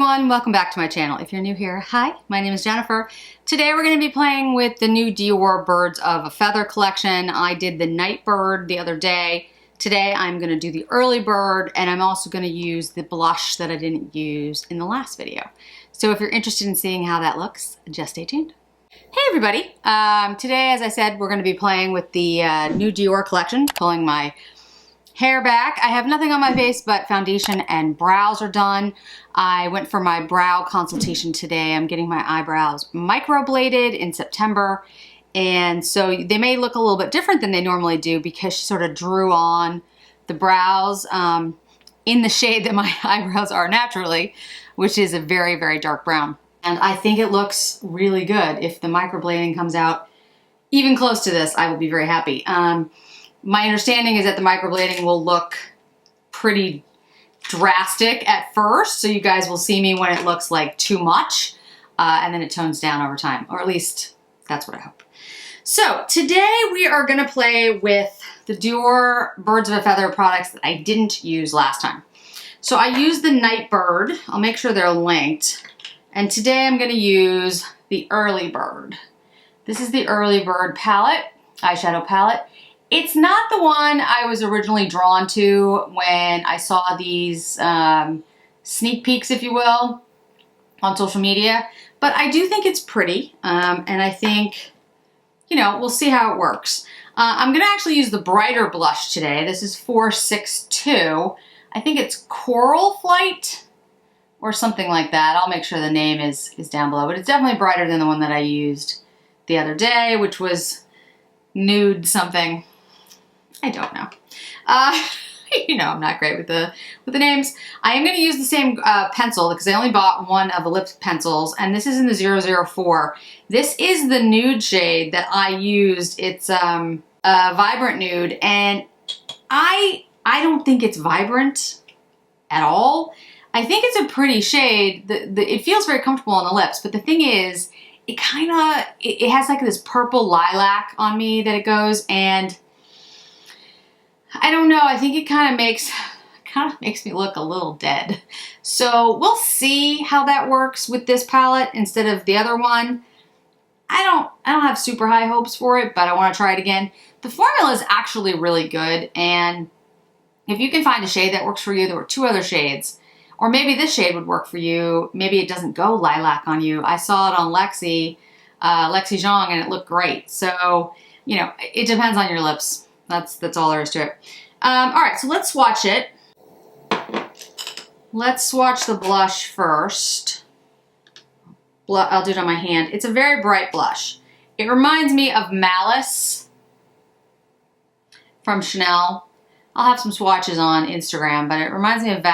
everyone, welcome back to my channel. If you're new here, hi, my name is Jennifer. Today we're going to be playing with the new Dior Birds of a Feather collection. I did the night bird the other day. Today I'm going to do the early bird, and I'm also going to use the blush that I didn't use in the last video. So if you're interested in seeing how that looks, just stay tuned. Hey everybody, today as I said we're going to be playing with the new Dior collection, pulling my hair back. I have nothing on my face but foundation and brows are done. I went for my brow consultation today. I'm getting my eyebrows microbladed in September, and so they may look a little bit different than they normally do because she sort of drew on the brows in the shade that my eyebrows are naturally, which is a very, very dark brown. And I think it looks really good. If the microblading comes out even close to this, I will be very happy. My understanding is that the microblading will look pretty drastic at first, so you guys will see me when it looks like too much, and then it tones down over time, or at least that's what I hope. So today we are going to play with the Dior Birds of a Feather products that I didn't use last time. So I used the Night Bird. I'll make sure they're linked. And today I'm going to use the Early Bird. This is the Early Bird palette, eyeshadow palette. It's not the one I was originally drawn to when I saw these sneak peeks, if you will, on social media. But I do think it's pretty, and I think, you know, we'll see how it works. I'm going to actually use the brighter blush today. This is 462. I think it's Coral Flight or something like that. I'll make sure the name is down below. But it's definitely brighter than the one that I used the other day, which was nude something. I don't know. You know, I'm not great with the names. I am going to use the same pencil because I only bought one of the lip pencils, and this is in the 004. This is the nude shade that I used. It's a vibrant nude, and I don't think it's vibrant at all. I think it's a pretty shade. It feels very comfortable on the lips, but the thing is, it kind of, it has like this purple lilac on me that it goes, and I don't know, I think it kind of makes me look a little dead. So we'll see how that works with this palette instead of the other one. I don't have super high hopes for it, but I want to try it again. The formula is actually really good, and if you can find a shade that works for you, there were two other shades, or maybe this shade would work for you. Maybe it doesn't go lilac on you. I saw it on Lexi Zhang, and it looked great. So, you know, it depends on your lips. That's all there is to it. All right, so let's swatch it. Let's swatch the blush first. I'll do it on my hand. It's a very bright blush. It reminds me of Malice from Chanel. I'll have some swatches on Instagram, but it reminds me of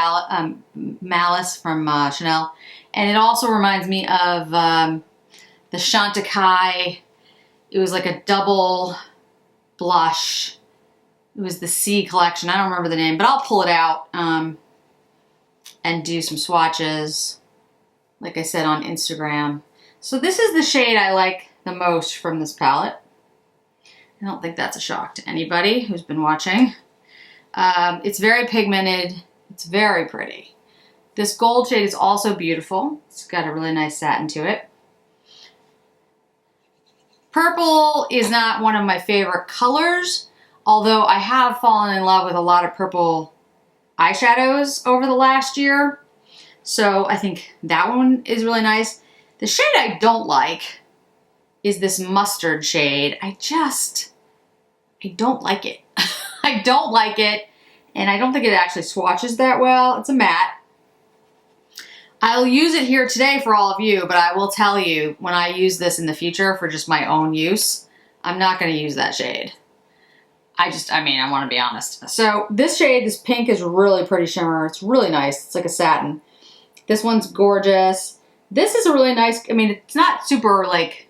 Malice from Chanel. And it also reminds me of the Chantecaille. It was like a double blush. It was the C collection. I don't remember the name, but I'll pull it out and do some swatches, like I said, on Instagram. So this is the shade I like the most from this palette. I don't think that's a shock to anybody who's been watching. It's very pigmented. It's very pretty. This gold shade is also beautiful. It's got a really nice satin to it. Purple is not one of my favorite colors, although I have fallen in love with a lot of purple eyeshadows over the last year. So I think that one is really nice. The shade I don't like is this mustard shade. I don't like it. I don't like it, and I don't think it actually swatches that well. It's a matte. I'll use it here today for all of you, but I will tell you when I use this in the future for just my own use, I'm not going to use that shade. I want to be honest. So this shade, this pink, is really pretty shimmer. It's really nice. It's like a satin. This one's gorgeous. This is a really nice, it's not super like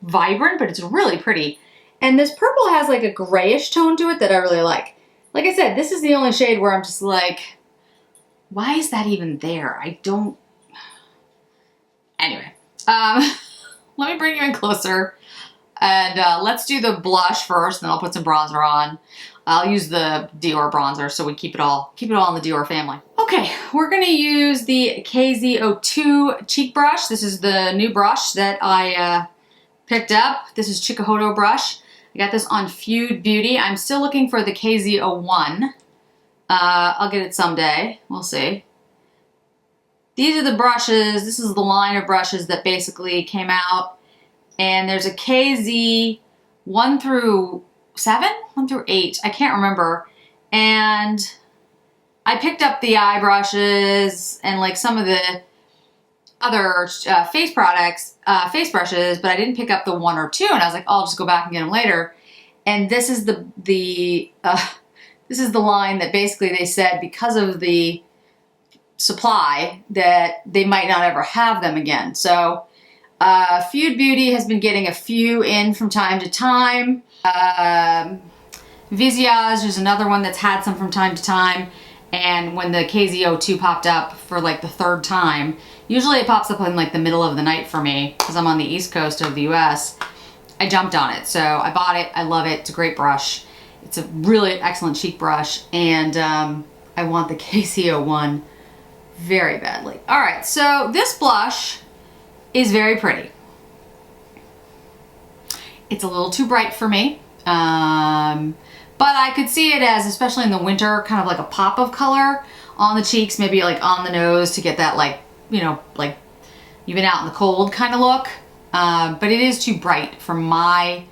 vibrant, but it's really pretty. And this purple has like a grayish tone to it that I really like. Like I said, this is the only shade where I'm just like, why is that even there? Anyway, let me bring you in closer. And let's do the blush first, and then I'll put some bronzer on. I'll use the Dior bronzer, so we keep it all in the Dior family. Okay, we're gonna use the KZ02 cheek brush. This is the new brush that I picked up. This is Chikuhodo brush. I got this on Feud Beauty. I'm still looking for the KZ01. I'll get it someday. We'll see. These are the brushes. This is the line of brushes that basically came out. And there's a KZ 1 through 7? 1 through 8. I can't remember. And I picked up the eye brushes and like some of the other face products, face brushes, but I didn't pick up the 1 or 2. And I was like, oh, I'll just go back and get them later. And this is this is the line that basically they said because of the supply that they might not ever have them again. So Feud Beauty has been getting a few in from time to time. Visage is another one that's had some from time to time. And when the KZ02 popped up for like the 3rd time, usually it pops up in like the middle of the night for me because I'm on the East Coast of the US. I jumped on it. So I bought it. I love it. It's a great brush. It's a really excellent cheek brush. And I want the KZ01 very badly. All right. So this blush is very pretty. It's a little too bright for me. But I could see it as, especially in the winter, kind of like a pop of color on the cheeks, maybe like on the nose to get that like, you know, like you've been out in the cold kind of look. But it is too bright for my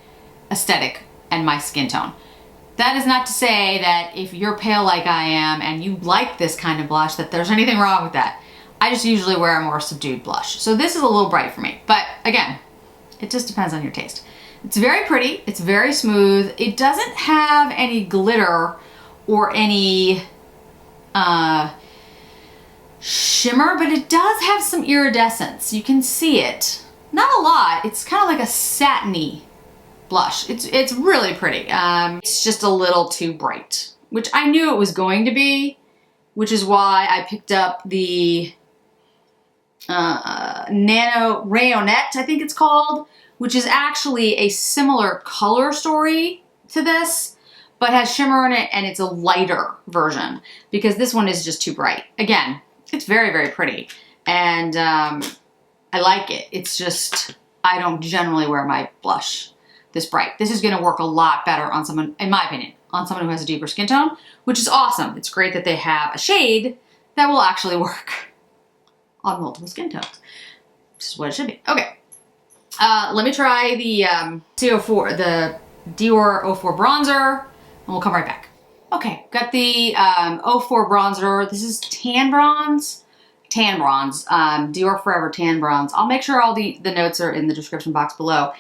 aesthetic and my skin tone. That is not to say that if you're pale like I am and you like this kind of blush, that there's anything wrong with that. I just usually wear a more subdued blush. So this is a little bright for me. But again, it just depends on your taste. It's very pretty. It's very smooth. It doesn't have any glitter or any shimmer, but it does have some iridescence. You can see it. Not a lot. It's kind of like a satiny blush. It's really pretty. It's just a little too bright, which I knew it was going to be, which is why I picked up the Nano Rayonette, I think it's called, which is actually a similar color story to this, but has shimmer in it, and it's a lighter version because this one is just too bright. Again, it's very, very pretty, and I like it. It's just, I don't generally wear my blush this bright. This is gonna work a lot better on someone, in my opinion, on someone who has a deeper skin tone, which is awesome. It's great that they have a shade that will actually work on multiple skin tones. This is what it should be. Okay. Let me try the CO4, the Dior 04 bronzer, and we'll come right back. Okay, got the 04 bronzer. This is Tan Bronze. Dior Forever Tan Bronze. I'll make sure all the notes are in the description box below.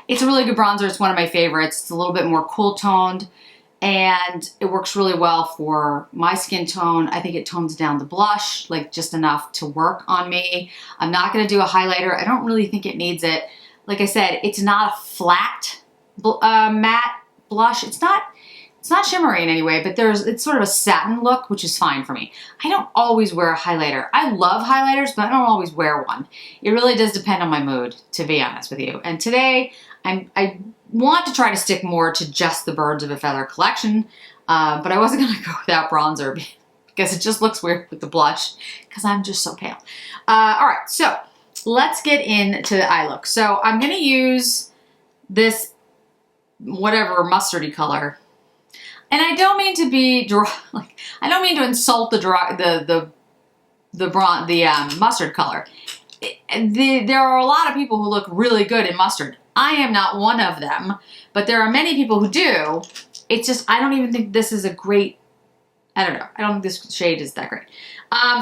It's a really good bronzer. It's one of my favorites. It's a little bit more cool toned, and it works really well for my skin tone. I think it tones down the blush, like just enough to work on me. I'm not gonna do a highlighter. I don't really think it needs it. Like I said, it's not a flat matte blush. It's not shimmery in any way, but it's sort of a satin look, which is fine for me. I don't always wear a highlighter. I love highlighters, but I don't always wear one. It really does depend on my mood, to be honest with you. And today, I want to try to stick more to just the Birds of a Feather collection, but I wasn't gonna go without bronzer because it just looks weird with the blush because I'm just so pale. All right, so let's get into the eye look. So I'm gonna use this whatever mustardy color. And I don't mean to be I don't mean to insult the mustard color. There are a lot of people who look really good in mustard. I am not one of them, but there are many people who do. It's just, I don't even think this is a great, I don't know. I don't think this shade is that great.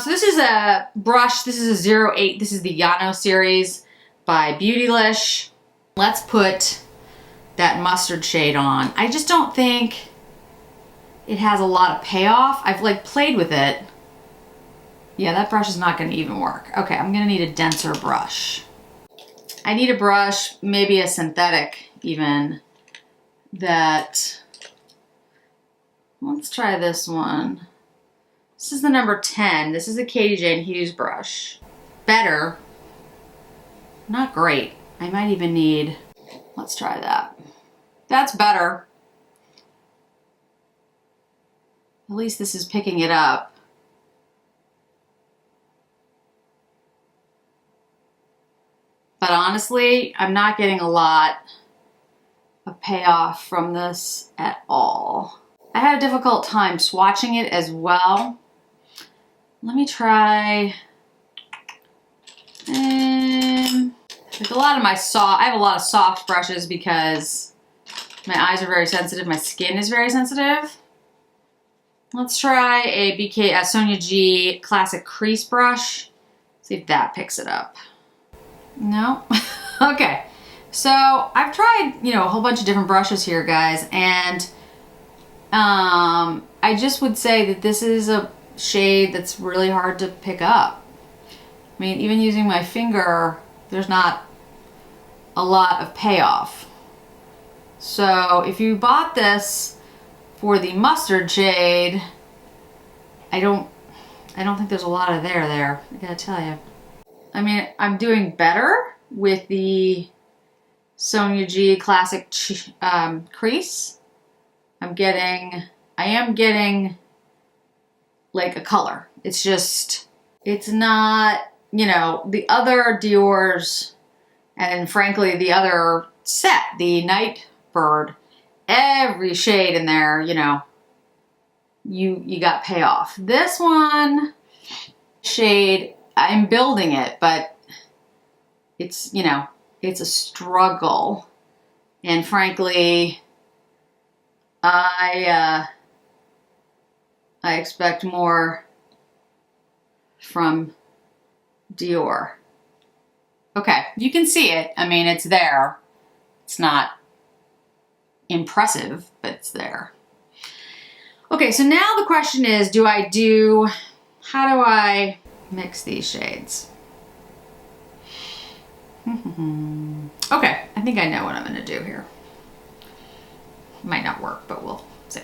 So this is a brush. This is a 08. This is the Yano series by Beautylish. Let's put that mustard shade on. I just don't think it has a lot of payoff. I've like played with it. Yeah, that brush is not gonna even work. Okay, I'm gonna need a denser brush. I need a brush, maybe a synthetic even, that, let's try this one. This is the number 10. This is a Katie Jane Hughes brush. Better, not great. I might even need Let's try that. That's better. At least this is picking it up. But honestly, I'm not getting a lot of payoff from this at all. I had a difficult time swatching it as well. Let me try. Like I have a lot of soft brushes because my eyes are very sensitive. My skin is very sensitive. Let's try a Sonia G Classic Crease Brush. See if that picks it up. No? Okay. So I've tried, you know, a whole bunch of different brushes here, guys, and I just would say that this is a shade that's really hard to pick up. I mean, even using my finger, there's not a lot of payoff. So if you bought this for the mustard shade, I don't think there's a lot of there, I gotta tell you. I mean, I'm doing better with the Sonia G Classic Crease. I am getting like a color. It's just, it's not, you know, the other Dior's, and frankly the other set, the Nightbird, every shade in there, you know, you got payoff. This one shade, I'm building it, but it's, you know, it's a struggle. And frankly, I expect more from Dior. Okay, you can see it. I mean, it's there. It's not impressive, but it's there. Okay, so now the question is, how do I mix these shades? Okay, I think I know what I'm gonna do here. Might not work, but we'll see.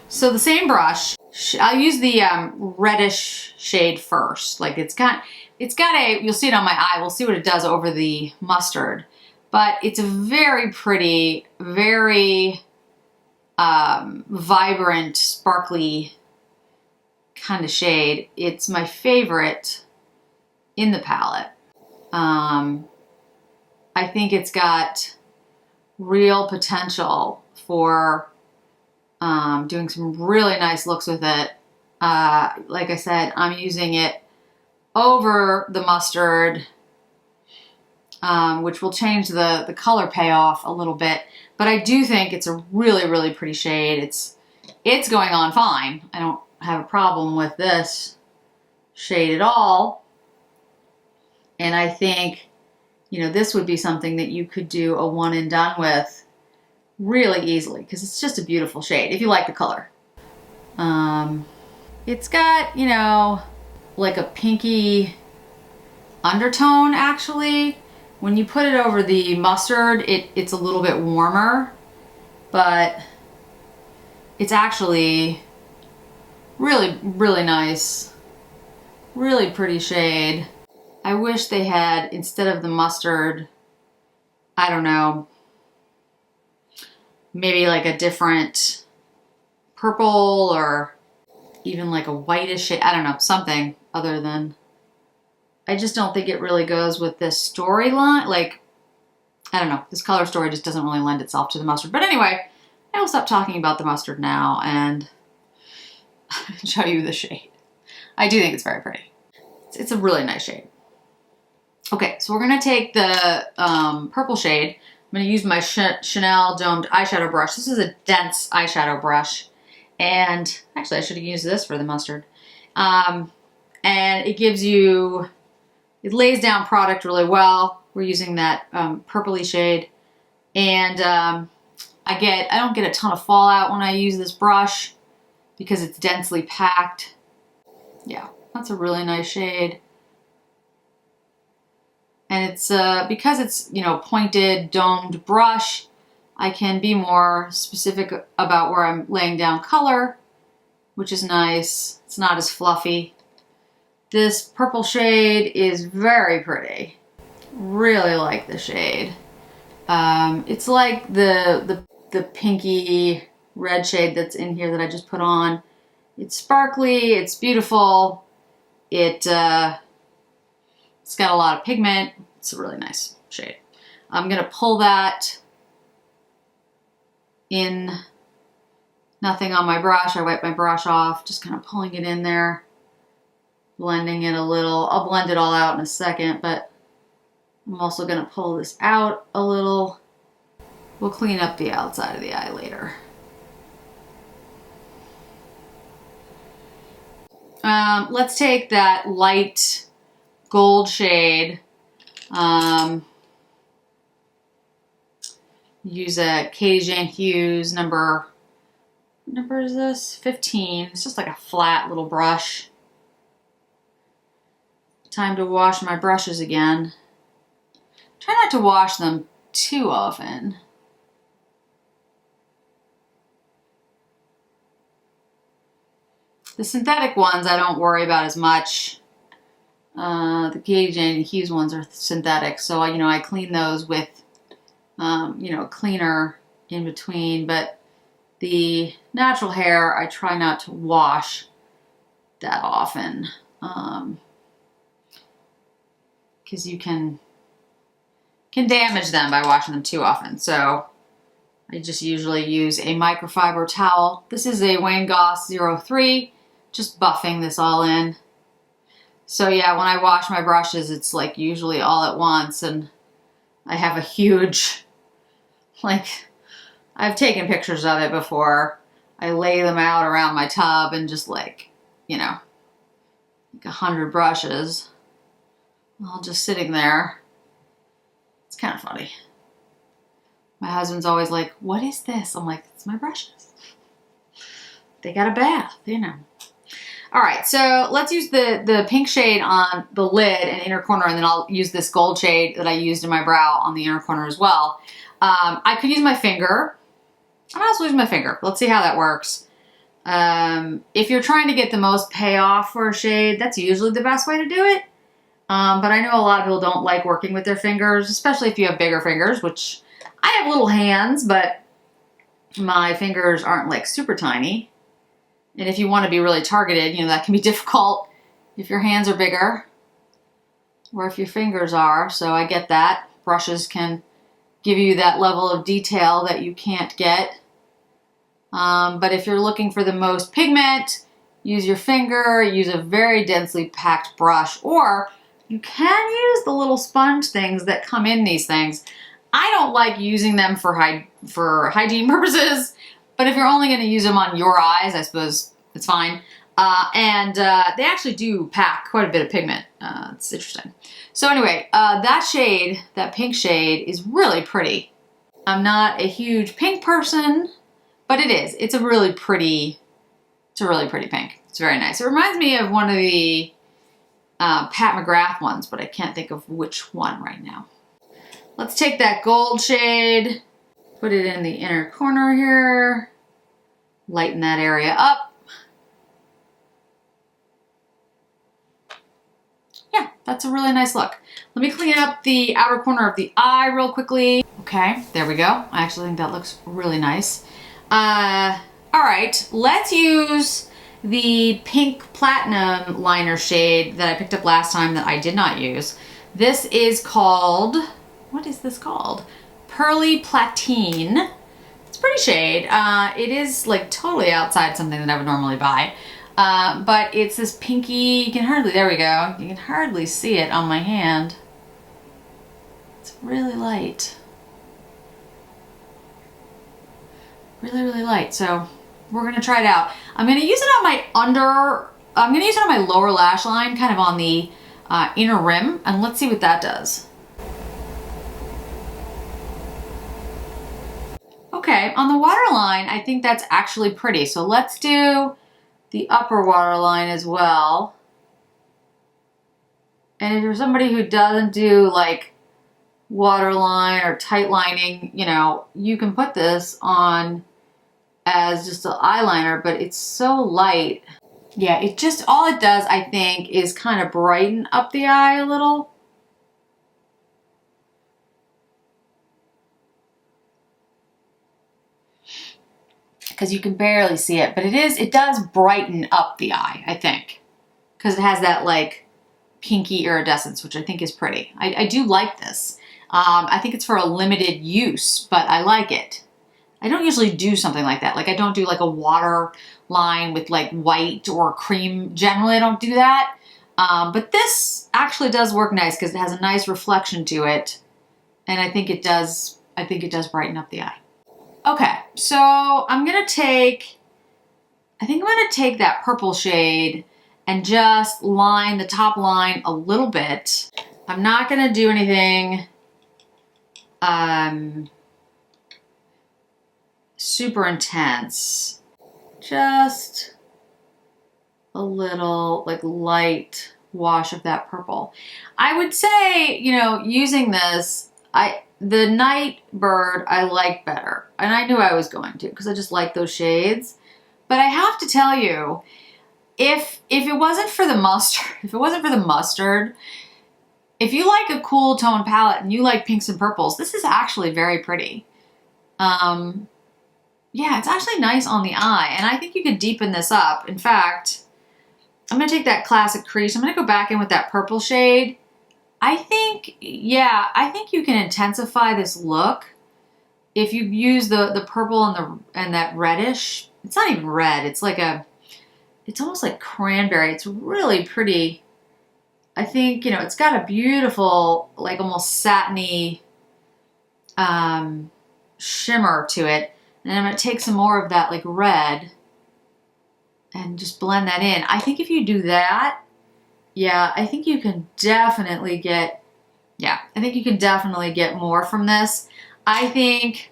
So the same brush, I'll use the reddish shade first. Like it's got you'll see it on my eye, we'll see what it does over the mustard. But it's a very pretty, very vibrant, sparkly kind of shade. It's my favorite in the palette. I think it's got real potential for doing some really nice looks with it. Like I said, I'm using it over the mustard, which will change the color payoff a little bit. But I do think it's a really, really pretty shade. It's going on fine. I don't have a problem with this shade at all. And I think, you know, this would be something that you could do a one and done with really easily because it's just a beautiful shade if you like the color. It's got, you know, like a pinky undertone actually. When you put it over the mustard, it's a little bit warmer, but it's actually really, really nice, really pretty shade. I wish they had, instead of the mustard, I don't know, maybe like a different purple or even like a whitish shade. I don't know, something other than, I just don't think it really goes with this storyline. Like, I don't know, this color story just doesn't really lend itself to the mustard. But anyway, I will stop talking about the mustard now and show you the shade. I do think it's very pretty. It's a really nice shade. Okay, so we're gonna take the purple shade. I'm gonna use my Chanel domed eyeshadow brush. This is a dense eyeshadow brush. And actually I should have used this for the mustard. And it gives you, it lays down product really well. We're using that purpley shade. And I don't get a ton of fallout when I use this brush because it's densely packed. Yeah, that's a really nice shade. And it's, because it's, you know, pointed, domed brush, I can be more specific about where I'm laying down color, which is nice. It's not as fluffy. This purple shade is very pretty. Really like the shade. It's like the pinky red shade that's in here that I just put on. It's sparkly, it's beautiful. It's got a lot of pigment. It's a really nice shade. I'm gonna pull that in, nothing on my brush. I wipe my brush off, just kind of pulling it in there, blending it a little. I'll blend it all out in a second, but I'm also gonna pull this out a little. We'll clean up the outside of the eye later. Let's take that light gold shade. Use a Katie Jane Hughes number is this? 15. It's just like a flat little brush. Time to wash my brushes again. Try not to wash them too often. The synthetic ones I don't worry about as much. The Katie Jane Hughes ones are synthetic, so I clean those with a cleaner in between, but the natural hair I try not to wash that often, because you can damage them by washing them too often. So I just usually use a microfiber towel. This is a Wayne Goss 03, just buffing this all in. So yeah, when I wash my brushes, it's like usually all at once, and I have a huge, I've taken pictures of it before. I lay them out around my tub and just like 100 brushes, all just sitting there. It's kind of funny. My husband's always like, "What is this?" I'm like, "It's my brushes. They got a bath, All right, so let's use the pink shade on the lid and inner corner, and then I'll use this gold shade that I used in my brow on the inner corner as well. I could use my finger. I might also use my finger. Let's see how that works. If you're trying to get the most payoff for a shade, that's usually the best way to do it. But I know a lot of people don't like working with their fingers, especially if you have bigger fingers, which I have little hands, but my fingers aren't like super tiny. And if you want to be really targeted, that can be difficult if your hands are bigger or if your fingers are. So I get that. Brushes can give you that level of detail that you can't get. But if you're looking for the most pigment, use your finger, use a very densely packed brush, or you can use the little sponge things that come in these things. I don't like using them for hygiene purposes, but if you're only going to use them on your eyes, I suppose it's fine. They actually do pack quite a bit of pigment. It's interesting. So anyway, that shade, that pink shade, is really pretty. I'm not a huge pink person, but it is. It's a really pretty pink. It's very nice. It reminds me of one of the Pat McGrath ones, but I can't think of which one right now. Let's take that gold shade, put it in the inner corner here, lighten that area up. Yeah, that's a really nice look. Let me clean up the outer corner of the eye real quickly. Okay, there we go. I actually think that looks really nice. All right, let's use the pink platinum liner shade that I picked up last time that I did not use. This is called, what is this called? Pearly Platine. It's a pretty shade. It is like totally outside something that I would normally buy. But it's this pinky, there we go. You can hardly see it on my hand. It's really light. Really, really light. So we're gonna try it out. I'm gonna use it on my lower lash line, kind of on the inner rim, and let's see what that does. Okay, on the waterline, I think that's actually pretty. So let's do the upper waterline as well. And if you're somebody who doesn't do like waterline or tight lining, you can put this on as just an eyeliner, but it's so light. Yeah, all it does, I think, is kind of brighten up the eye a little. because you can barely see it, but it does brighten up the eye, I think, because it has that like pinky iridescence, which I think is pretty. I do like this. I think it's for a limited use, but I like it. I don't usually do something like that. Like I don't do like a water line with like white or cream. Generally, I don't do that. But this actually does work nice because it has a nice reflection to it. And I think it does brighten up the eye. Okay, so I think I'm gonna take that purple shade and just line the top line a little bit. I'm not gonna do anything super intense. Just a little like light wash of that purple. I would say, you know, using this, the Night Bird I like better. And I knew I was going to because I just like those shades. But I have to tell you, if it wasn't for the mustard, if you like a cool tone palette and you like pinks and purples, this is actually very pretty. Yeah, it's actually nice on the eye, and I think you could deepen this up. In fact, I'm gonna take that classic crease. I'm gonna go back in with that purple shade. I think you can intensify this look if you use the purple and that reddish. It's not even red. It's almost like cranberry. It's really pretty. I think, you know, it's got a beautiful, like almost satiny shimmer to it. And I'm going to take some more of that like red and just blend that in. I think if you do that, yeah, I think you can definitely get more from this. I think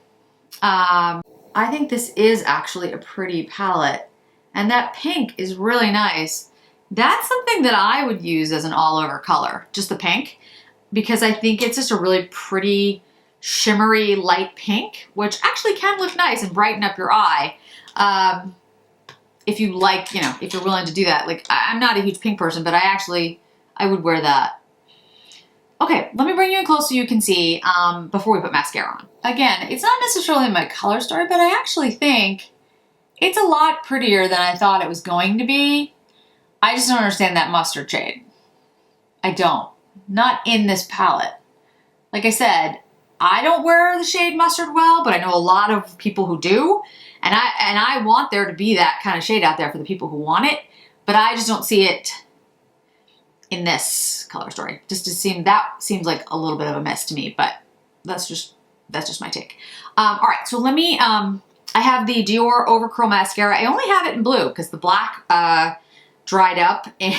this is actually a pretty palette. And that pink is really nice. That's something that I would use as an all-over color, just the pink, because I think it's just a really pretty, shimmery, light pink, which actually can look nice and brighten up your eye. If you like, you know, if you're willing to do that. Like, I'm not a huge pink person, but I would wear that. Okay, let me bring you in close so you can see before we put mascara on. Again, it's not necessarily my color story, but I actually think it's a lot prettier than I thought it was going to be. I just don't understand that mustard shade. I don't. Not in this palette. Like I said, I don't wear the shade mustard well, but I know a lot of people who do. And I want there to be that kind of shade out there for the people who want it, but I just don't see it in this color story. That seems like a little bit of a mess to me, but that's just my take. All right, so let me, I have the Dior Over Curl Mascara. I only have it in blue because the black dried up and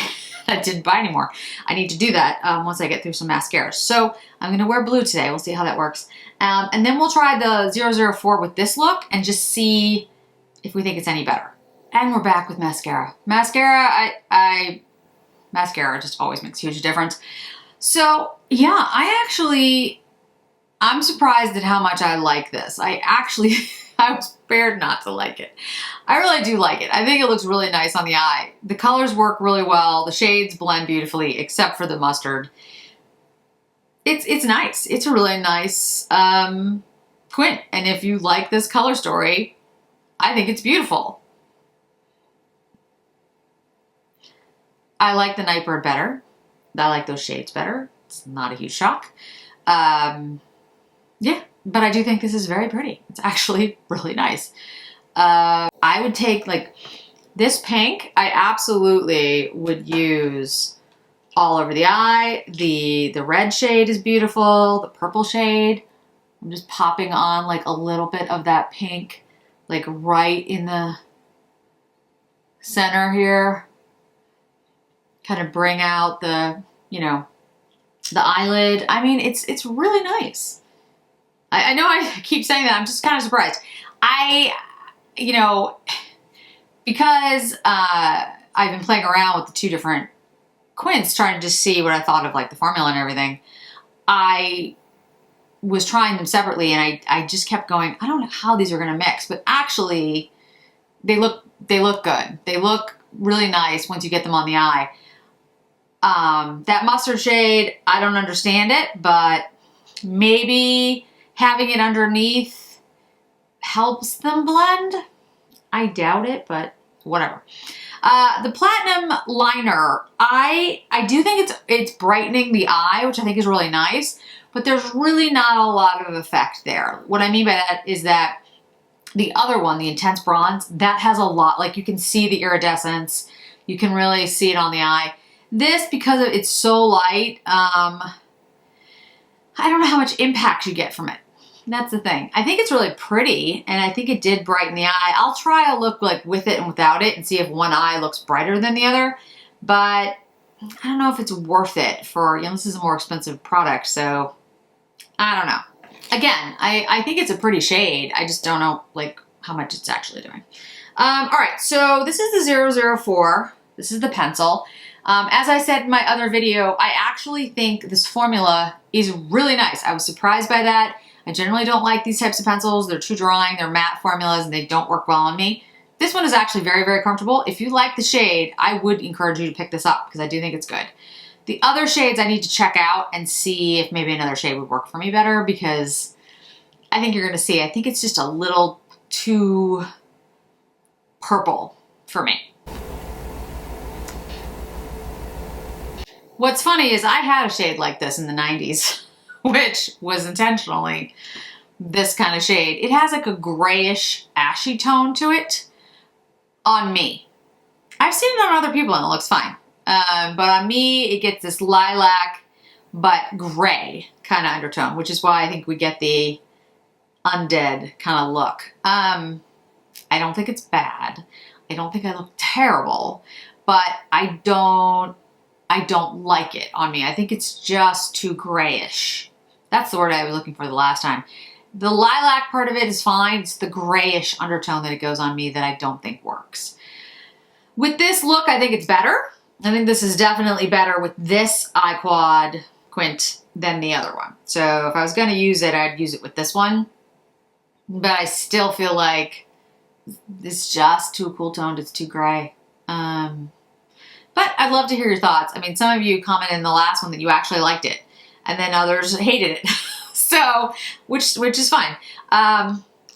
I didn't buy anymore. I need to do that once I get through some mascara. So I'm gonna wear blue today. We'll see how that works. And then we'll try the 004 with this look and just see if we think it's any better. And we're back with mascara. Mascara just always makes a huge difference. So yeah, I'm surprised at how much I like this. I was spared not to like it. I really do like it. I think it looks really nice on the eye. The colors work really well. The shades blend beautifully, except for the mustard. It's nice. It's a really nice quint. And if you like this color story, I think it's beautiful. I like the Nightbird better. I like those shades better. It's not a huge shock. Yeah, but I do think this is very pretty. It's actually really nice. I would take like this pink. I absolutely would use all over the eye. The red shade is beautiful. The purple shade. I'm just popping on like a little bit of that pink, like right in the center here. Kind of bring out the, you know, the eyelid. I mean, it's really nice. I know I keep saying that. I'm just kind of surprised. You know, because I've been playing around with the two different quints, trying to just see what I thought of like the formula and everything. I was trying them separately, and I just kept going, I don't know how these are going to mix, but actually they look good. They look really nice once you get them on the eye. That mustard shade, I don't understand it, but maybe having it underneath helps them blend. I doubt it, but whatever. The Platinum liner, I do think it's brightening the eye, which I think is really nice, but there's really not a lot of effect there. What I mean by that is that the other one, the Intense Bronze, that has a lot, like you can see the iridescence, you can really see it on the eye. This, because it's so light, I don't know how much impact you get from it. That's the thing. I think it's really pretty, and I think it did brighten the eye. I'll try a look like with it and without it and see if one eye looks brighter than the other, but I don't know if it's worth it for, you know, this is a more expensive product, so I don't know. Again, I think it's a pretty shade. I just don't know like how much it's actually doing. All right, so this is the 004. This is the pencil. As I said in my other video, I actually think this formula is really nice. I was surprised by that. I generally don't like these types of pencils. They're too drying, they're matte formulas, and they don't work well on me. This one is actually very, very comfortable. If you like the shade, I would encourage you to pick this up because I do think it's good. The other shades I need to check out and see if maybe another shade would work for me better, because I think you're gonna see, I think it's just a little too purple for me. What's funny is I had a shade like this in the 90s, which was intentionally this kind of shade. It has like a grayish, ashy tone to it on me. I've seen it on other people and it looks fine. But on me, it gets this lilac, but gray kind of undertone, which is why I think we get the undead kind of look. I don't think it's bad. I don't think I look terrible, but I don't like it on me. I think it's just too grayish. That's the word I was looking for the last time. The lilac part of it is fine. It's the grayish undertone that it goes on me that I don't think works. With this look, I think it's better. I think this is definitely better with this eye quad quint than the other one. So if I was going to use it, I'd use it with this one. But I still feel like it's just too cool toned. It's too gray. But I'd love to hear your thoughts. I mean, some of you commented in the last one that you actually liked it, and then others hated it. So, which is fine.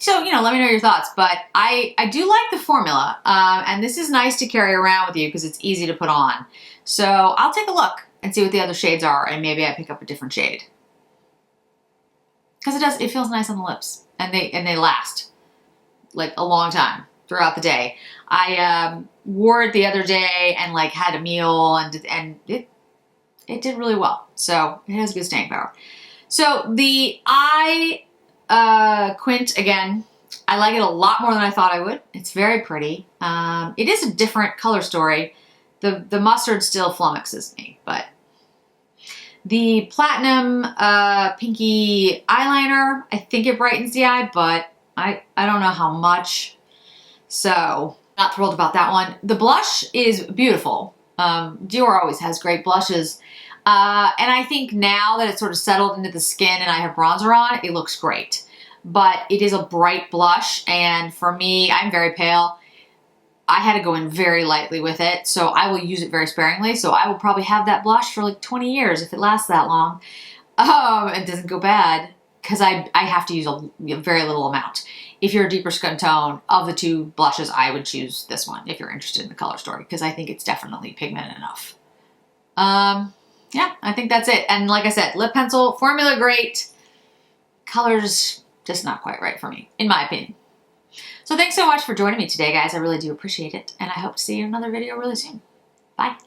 So, you know, let me know your thoughts. But I do like the formula, and this is nice to carry around with you because it's easy to put on. So I'll take a look and see what the other shades are, and maybe I pick up a different shade. Because it feels nice on the lips, and they last like a long time throughout the day. I wore it the other day and like had a meal, and it did really well. So it has good staying power. So the eye quint, again, I like it a lot more than I thought I would. It's very pretty. It is a different color story. The mustard still flummoxes me, but the Platinum pinky eyeliner, I think it brightens the eye, but I don't know how much. So not thrilled about that one. The blush is beautiful. Dior always has great blushes. And I think now that it's sort of settled into the skin and I have bronzer on, it looks great. But it is a bright blush, and for me, I'm very pale. I had to go in very lightly with it, so I will use it very sparingly. So I will probably have that blush for like 20 years if it lasts that long. It doesn't go bad because I have to use a very little amount. If you're a deeper skin tone, of the two blushes, I would choose this one if you're interested in the color story, because I think it's definitely pigmented enough. Yeah, I think that's it. And like I said, lip pencil, formula great. Colors just not quite right for me, in my opinion. So thanks so much for joining me today, guys. I really do appreciate it. And I hope to see you in another video really soon. Bye.